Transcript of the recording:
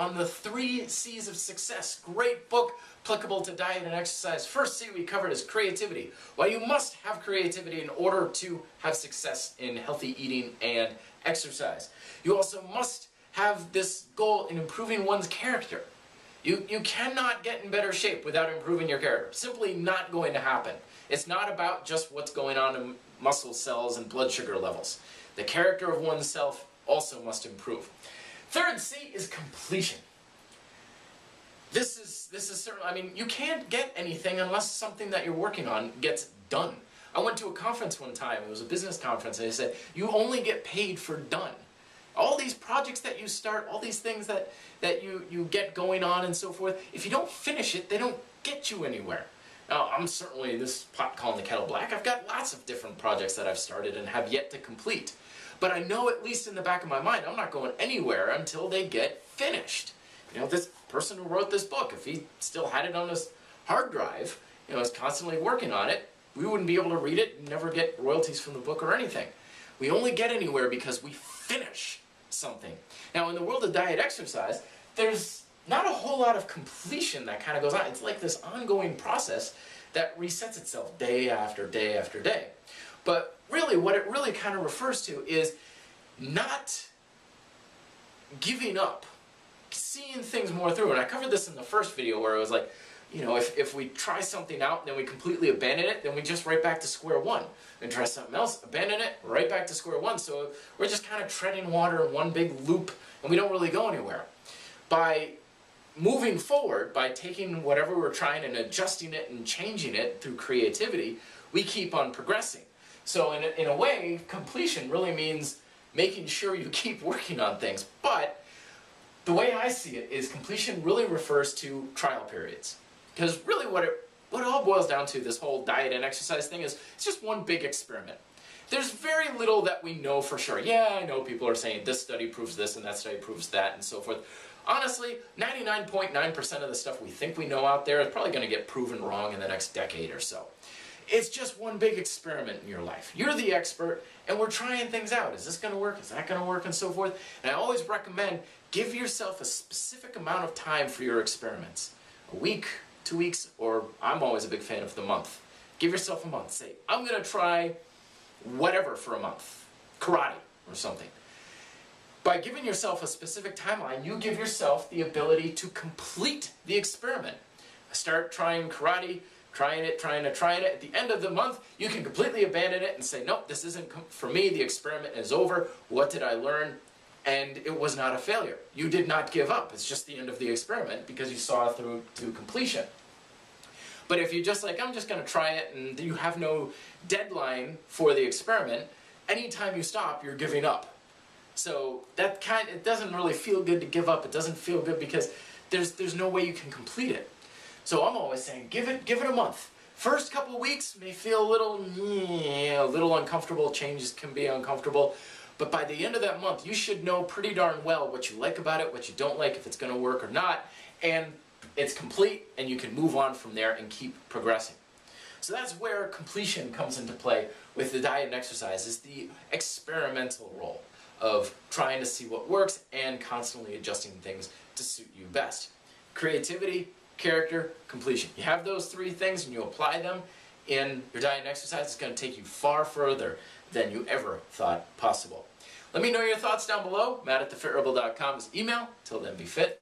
on the 3 C's of success. Great book, applicable to diet and exercise. First C we covered is creativity. Well, you must have creativity in order to have success in healthy eating and exercise. You also must have this goal in improving one's character. You cannot get in better shape without improving your character. Simply not going to happen. It's not about just what's going on in muscle cells and blood sugar levels. The character of oneself also must improve. Third C is completion. This is certainly, I mean, you can't get anything unless something that you're working on gets done. I went to a conference one time, it was a business conference, and they said, you only get paid for done. All these projects that you start, all these things that you get going on and so forth, if you don't finish it, they don't get you anywhere. Now, I'm certainly, this pot calling the kettle black, I've got lots of different projects that I've started and have yet to complete. But I know, at least in the back of my mind, I'm not going anywhere until they get finished. You know, this person who wrote this book, if he still had it on his hard drive, you know, is constantly working on it, we wouldn't be able to read it and never get royalties from the book or anything. We only get anywhere because we finish something. Now, in the world of diet exercise, there's not a whole lot of completion that kind of goes on. It's like this ongoing process that resets itself day after day after day. But really, what it really kind of refers to is not giving up, seeing things more through. And I covered this in the first video where it was like, you know, if we try something out and then we completely abandon it, then we just right back to square one. And try something else, abandon it, right back to square one. So we're just kind of treading water in one big loop and we don't really go anywhere. By moving forward, by taking whatever we're trying and adjusting it and changing it through creativity, we keep on progressing. So in a way, completion really means making sure you keep working on things. But the way I see it is completion really refers to trial periods. Because really what it all boils down to, this whole diet and exercise thing, is it's just one big experiment. There's very little that we know for sure. Yeah, I know people are saying this study proves this and that study proves that and so forth. Honestly, 99.9% of the stuff we think we know out there is probably going to get proven wrong in the next decade or so. It's just one big experiment in your life. You're the expert, and we're trying things out. Is this going to work? Is that going to work? And so forth. And I always recommend give yourself a specific amount of time for your experiments. A week, 2 weeks, or I'm always a big fan of the month. Give yourself a month. Say, I'm going to try whatever for a month. Karate or something. By giving yourself a specific timeline, you give yourself the ability to complete the experiment. Start trying karate, trying it. At the end of the month, you can completely abandon it and say, nope, this isn't for me. The experiment is over. What did I learn? And it was not a failure. You did not give up. It's just the end of the experiment because you saw it through to completion. But if you're just like, I'm just going to try it, and you have no deadline for the experiment, anytime you stop, you're giving up. So it doesn't really feel good to give up. It doesn't feel good because there's no way you can complete it. So I'm always saying, give it a month. First couple of weeks may feel a little uncomfortable. Changes can be uncomfortable. But by the end of that month, you should know pretty darn well what you like about it, what you don't like, if it's going to work or not, and it's complete, and you can move on from there and keep progressing. So that's where completion comes into play with the diet and exercise, is the experimental role of trying to see what works and constantly adjusting things to suit you best. Creativity, character, completion. You have those 3 things and you apply them in your diet and exercise, it's going to take you far further than you ever thought possible. Let me know your thoughts down below. Matt@thefitrebel.com is email. Till then, be fit.